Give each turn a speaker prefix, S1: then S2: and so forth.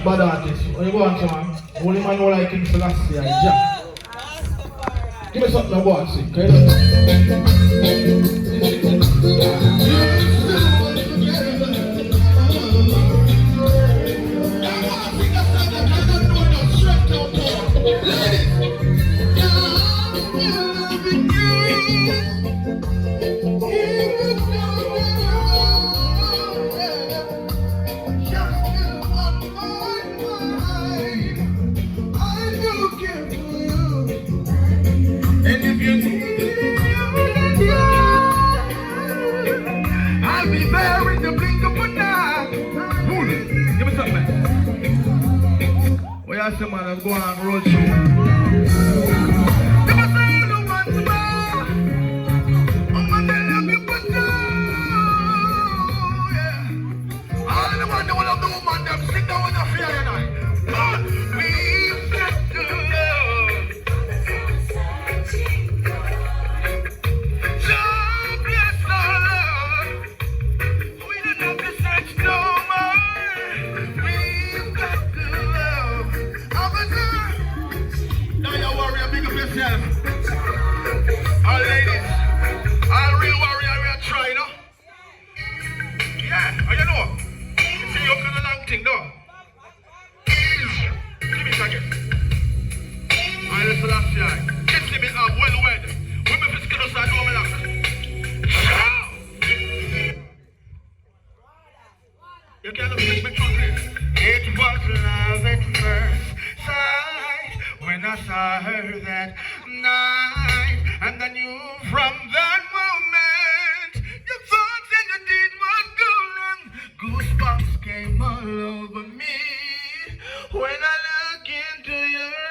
S1: bad artist. When you go on, man, only man who like King Selassie and Jack. Give me something I go and sing, okay? I'll be there in the blink of an eye. Give me something, man. Well, I say, man, I'm going on road show. Give me something to want to buy. I'm gonna love you, but no, yeah. All the man, the one of the woman, them sit down with the fear tonight. But we've got to love. So bless our love. We don't have to search no more. We've got to love. Officer, now you warrior, big up yourself. All ladies, all real warrior, we are trying, no? Yeah, how you know? See you kind of long thing, no? Give me a second. All listen last year. Kiss me up, well wed. Women physical us and do me lock. You can't make me hungry. It was love at first sight when I saw her that night, and I knew from